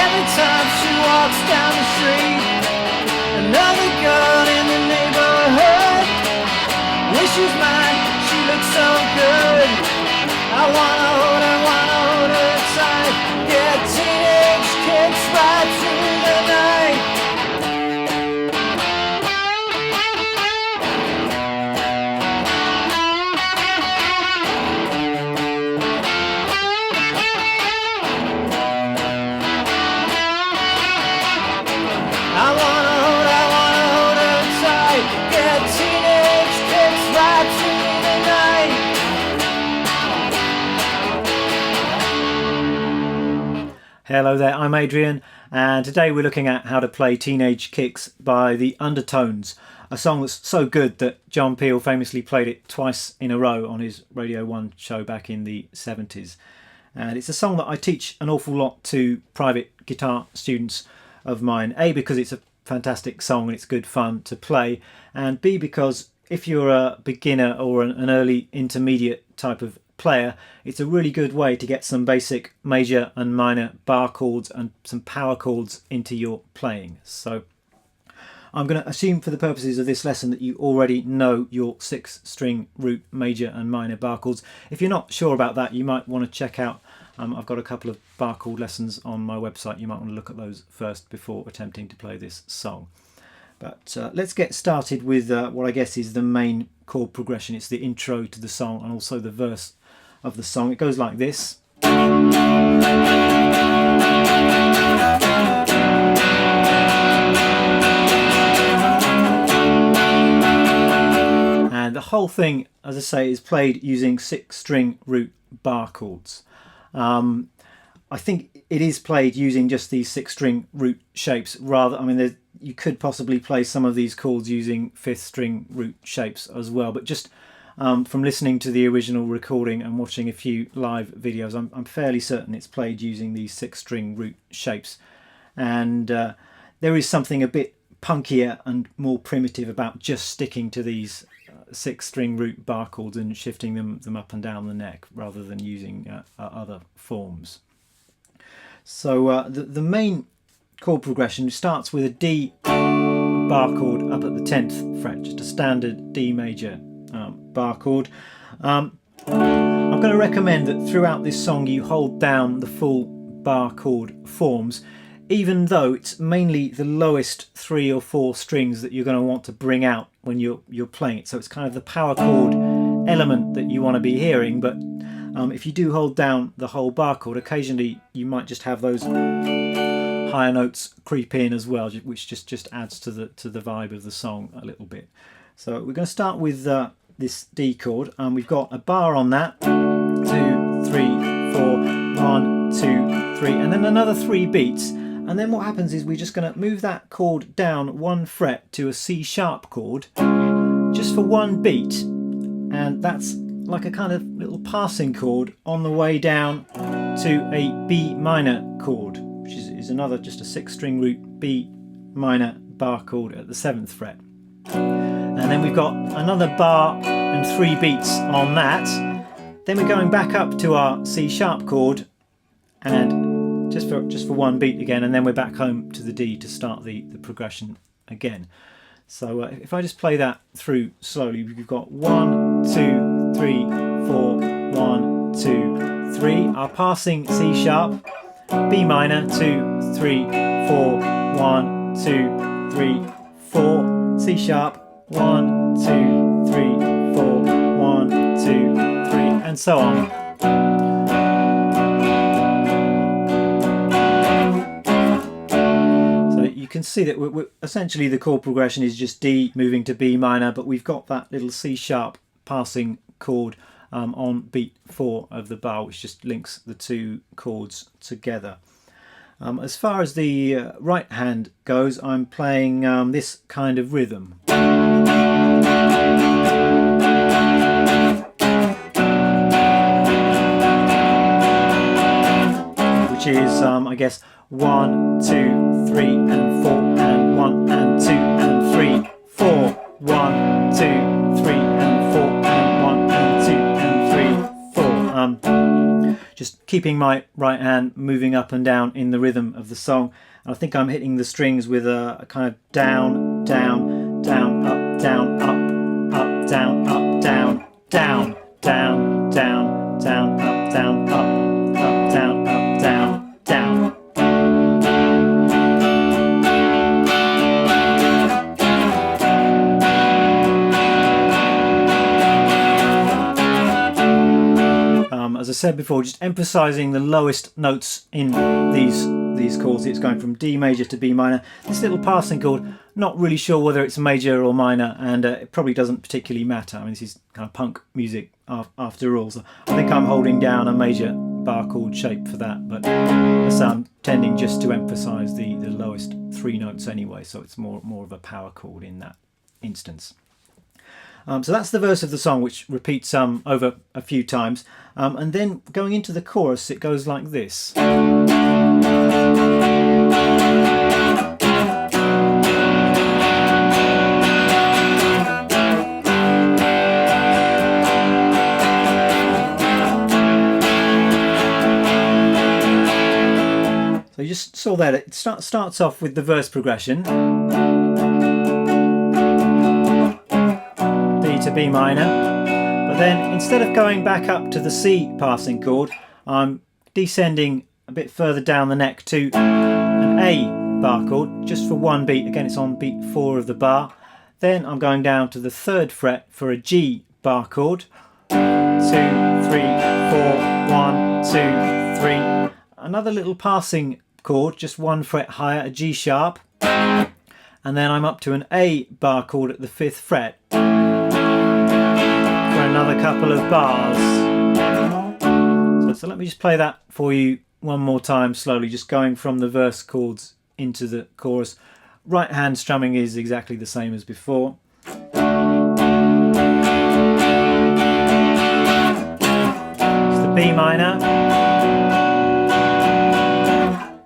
every time she walks down the street. Another girl in the neighborhood wishes mine, she looks so good. I wanna hold her tight. Yeah, teenage kicks right through the night. I wanna hold her tight. Yeah, teenage kicks right through the night. Hello there, I'm Adrian, and today we're looking at how to play Teenage Kicks by the Undertones, a song that's so good that John Peel famously played it twice in a row on his Radio 1 show back in the 70s. And it's a song that I teach an awful lot to private guitar students of mine, A, because it's a fantastic song and it's good fun to play, and B, because if you're a beginner or an early intermediate type of player, it's a really good way to get some basic major and minor bar chords and some power chords into your playing. So I'm going to assume for the purposes of this lesson that you already know your 6-string root major and minor bar chords. If you're not sure about that, you might want to check out I've got a couple of bar chord lessons on my website. You might want to look at those first before attempting to play this song. But let's get started with what I guess is the main chord progression. It's the intro to the song and also the verse of the song. It goes like this. And the whole thing, as I say, is played using 6-string root bar chords. I think it is played using just these 6-string root shapes rather. I mean, you could possibly play some of these chords using 5th-string root shapes as well, but just from listening to the original recording and watching a few live videos, I'm fairly certain it's played using these 6-string root shapes. And there is something a bit punkier and more primitive about just sticking to these 6-string root bar chords and shifting them up and down the neck rather than using other forms. So the main chord progression starts with a D bar chord up at the 10th fret, just a standard D major bar chord. I'm going to recommend that throughout this song you hold down the full bar chord forms, even though it's mainly the lowest 3 or 4 strings that you're going to want to bring out when you're playing it. So it's kind of the power chord element that you want to be hearing, but if you do hold down the whole bar chord, occasionally you might just have those higher notes creep in as well, which just adds to the vibe of the song a little bit. So we're going to start with this D chord, and we've got a bar on that, 2, 3, 4, 1, 2, 3, and then another 3 beats. And then what happens is we're just going to move that chord down 1 fret to a C sharp chord just for 1 beat, and that's like a kind of little passing chord on the way down to a B minor chord, which is another just a 6-string root B minor bar chord at the 7th fret. And then we've got another bar and 3 beats on that. Then we're going back up to our C sharp chord and just for 1 beat again, and then we're back home to the D to start the progression again. So if I just play that through slowly, we've got 1, 2, 3, 4, 1, 2, 3. Our passing C sharp, B minor, 2, 3, 4, 1, 2, 3, 4, C sharp, 1, 2, 3, 4, 1, 2, 3, and so on. You can see that we're essentially the chord progression is just D moving to B minor, but we've got that little C sharp passing chord on beat 4 of the bar, which just links the 2 chords together. As far as the right hand goes, I'm playing this kind of rhythm. Which is, I guess, 1, 2, 3, and 4, and 1, and 2, and 3, 4, 1, 2, 3, and 4, and 1, and 2, and 3, 4. Just keeping my right hand moving up and down in the rhythm of the song. I think I'm hitting the strings with a kind of down, down, down, up, down, up, up, down, up, down, down, down, down, down, up, down, up, up, down, up, down, down. As I said before, just emphasising the lowest notes in these chords. It's going from D major to B minor. This little passing chord, not really sure whether it's major or minor, and it probably doesn't particularly matter. I mean, this is kind of punk music after all, so I think I'm holding down a major bar chord shape for that, but I'm tending just to emphasise the lowest three notes anyway, so it's more of a power chord in that instance. So that's the verse of the song, which repeats over a few times, and then going into the chorus it goes like this. So you just saw that it starts off with the verse progression. To B minor, but then instead of going back up to the C passing chord, I'm descending a bit further down the neck to an A bar chord just for one beat. Again, it's on beat 4 of the bar. Then I'm going down to the 3rd fret for a G bar chord. 2, 3, 4, 1, 2, 3. Another little passing chord, just 1 fret higher, a G sharp, and then I'm up to an A bar chord at the 5th fret. Another couple of bars. So let me just play that for you one more time slowly, just going from the verse chords into the chorus. Right hand strumming is exactly the same as before. It's the B minor,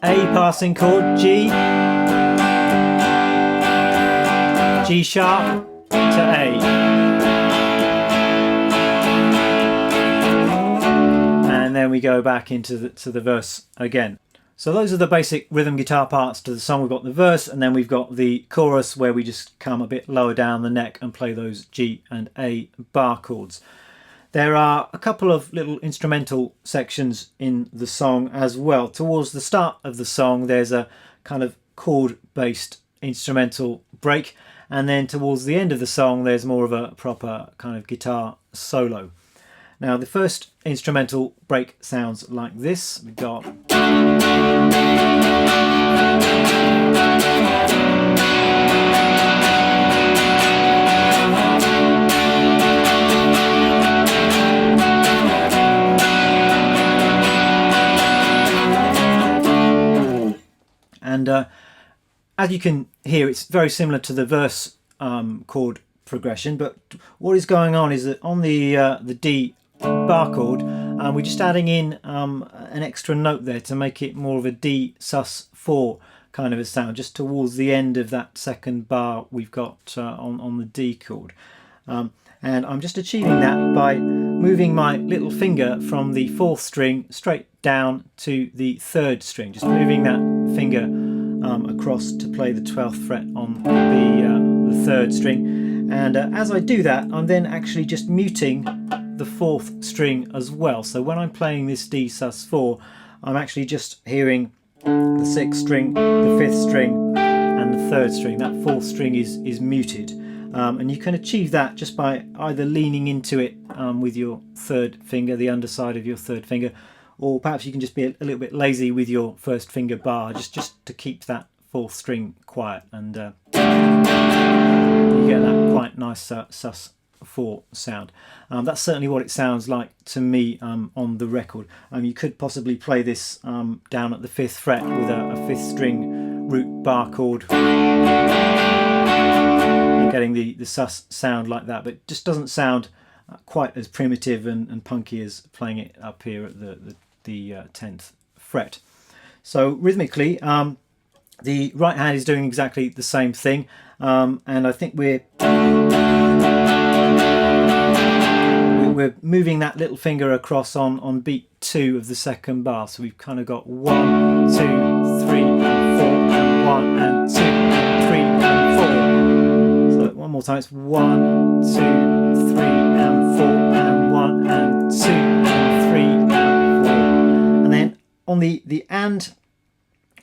A passing chord, G, G sharp to A. And then we go back into the verse again. So those are the basic rhythm guitar parts to the song. We've got the verse, and then we've got the chorus where we just come a bit lower down the neck and play those G and A bar chords. There are a couple of little instrumental sections in the song as well. Towards the start of the song there's a kind of chord-based instrumental break, and then towards the end of the song there's more of a proper kind of guitar solo. Now the first instrumental break sounds like this. We've got and as you can hear, it's very similar to the verse chord progression, but what is going on is that on the D bar chord, we're just adding in an extra note there to make it more of a D sus4 kind of a sound. Just towards the end of that second bar we've got on the D chord, and I'm just achieving that by moving my little finger from the 4th string straight down to the 3rd string, just moving that finger across to play the 12th fret on the 3rd string, and as I do that I'm then actually just muting the 4th string as well. So when I'm playing this D sus4, I'm actually just hearing the 6th string, the 5th string and the 3rd string. That 4th string is muted, and you can achieve that just by either leaning into it with your 3rd finger, the underside of your 3rd finger, or perhaps you can just be a little bit lazy with your 1st finger bar, just to keep that 4th string quiet, and you get that quite nice sus4 sound. That's certainly what it sounds like to me on the record. You could possibly play this down at the 5th fret with a 5th string root bar chord, getting the sus sound like that, but it just doesn't sound quite as primitive and punky as playing it up here at the 10th fret. So rhythmically, the right hand is doing exactly the same thing, and I think we're we're moving that little finger across on beat 2 of the second bar. So we've kind of got 1, 2, 3, and 4, and 1, and 2, and 3, and 4. So one more time, it's 1, 2, 3, and 4, and 1, and 2, and 3, and 4. And then on the and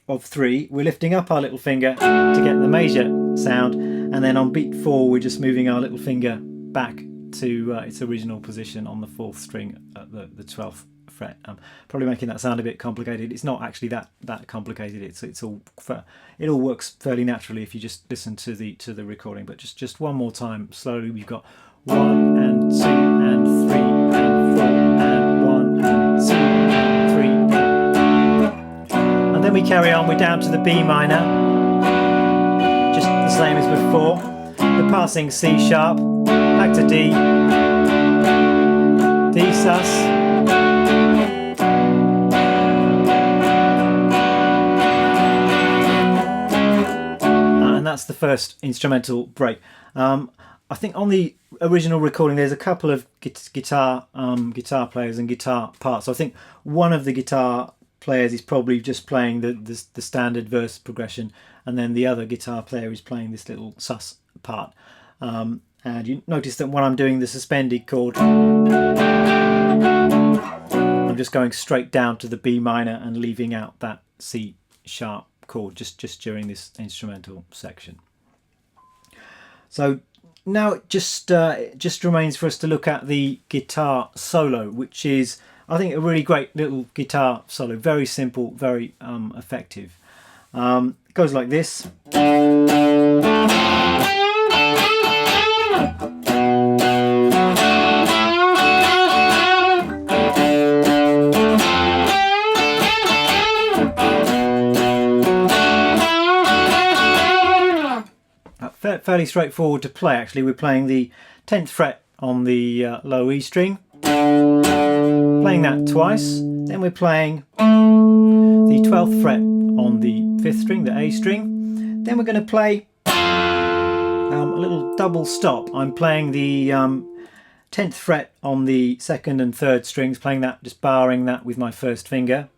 of 3, we're lifting up our little finger to get the major sound, and then on beat 4 we're just moving our little finger back to its original position on the 4th string at the 12th fret. Probably making that sound a bit complicated. It's not actually that complicated. It all works fairly naturally if you just listen to the recording. But just one more time slowly. We've got 1 and 2 and 3 and 4 and 1 and 2 and 3, and then we carry on. We're down to the B minor, just the same as before. The passing C sharp, back to D, D sus, and that's the first instrumental break. I think on the original recording there's a couple of guitar players and guitar parts. So I think one of the guitar players is probably just playing the standard verse progression, and then the other guitar player is playing this little sus part. And you notice that when I'm doing the suspended chord, I'm just going straight down to the B minor and leaving out that C sharp chord just during this instrumental section. So now it just remains for us to look at the guitar solo, which is, I think, a really great little guitar solo. Very simple, very effective. It goes like this. Fairly straightforward to play, actually. We're playing the 10th fret on the low E string, playing that twice, then we're playing the 12th fret on the 5th string, the A string, then we're going to play a little double stop. I'm playing the 10th fret on the 2nd and 3rd strings, playing that, just barring that with my first finger.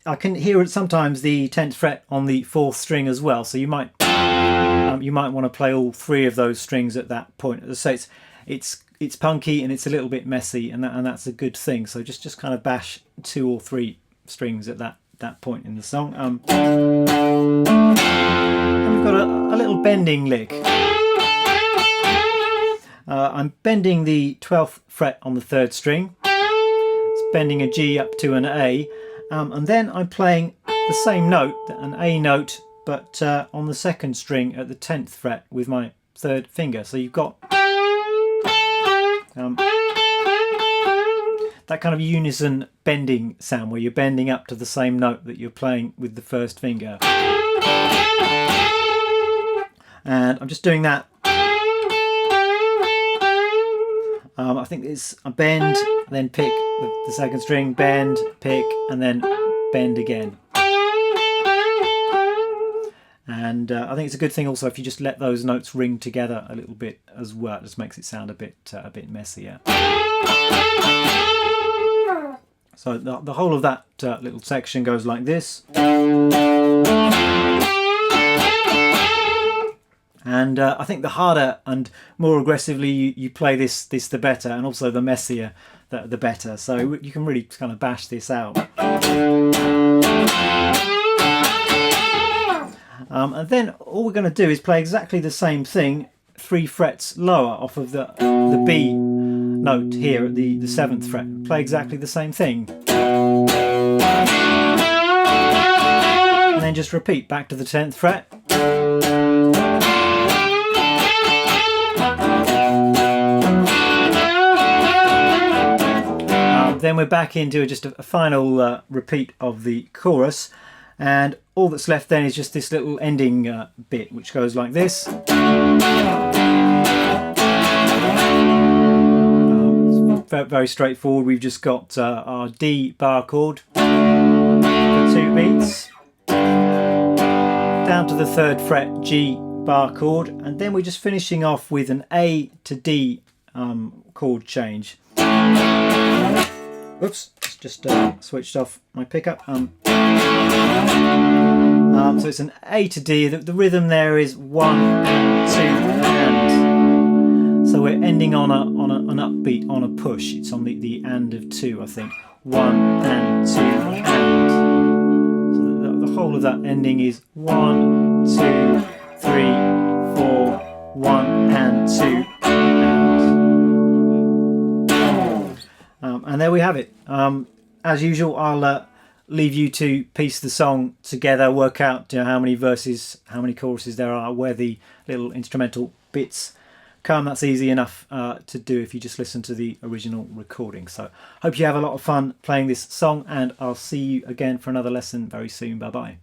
I can hear sometimes the 10th fret on the 4th string as well, so you might want to play all 3 of those strings at that point. As I say, it's punky and it's a little bit messy, and that's a good thing. So just kind of bash 2 or 3 strings at that point in the song. And we've got a little bending lick. I'm bending the 12th fret on the 3rd string. It's bending a G up to an A. And then I'm playing the same note, an A note, but on the 2nd string at the 10th fret with my 3rd finger. So you've got that kind of unison bending sound where you're bending up to the same note that you're playing with the 1st finger. And I'm just doing that. I think it's a bend, then pick the 2nd string, bend, pick, and then bend again. And I think it's a good thing also if you just let those notes ring together a little bit as well. It just makes it sound a bit messier. So the whole of that little section goes like this. And I think the harder and more aggressively you play this the better, and also the messier the better. So you can really kind of bash this out. And then all we're going to do is play exactly the same thing 3 frets lower off of the B note here at the 7th fret. Play exactly the same thing. And then just repeat back to the 10th fret. Then we're back into just a final repeat of the chorus, and all that's left then is just this little ending bit, which goes like this. Very straightforward. We've just got our D bar chord for 2 beats, down to the 3rd fret G bar chord, and then we're just finishing off with an A to D chord change. Oops, just switched off my pickup. So it's an A to D. The rhythm there is 1 and 2 and. So we're ending on an upbeat, on a push. It's on the and of 2, I think. 1 and 2 and. So the whole of that ending is 1, 2, 3, 4, 1 and 2 and there we have it. As usual, I'll leave you to piece the song together, work out how many verses, how many choruses there are, where the little instrumental bits come. That's easy enough to do if you just listen to the original recording. So hope you have a lot of fun playing this song, and I'll see you again for another lesson very soon. Bye bye.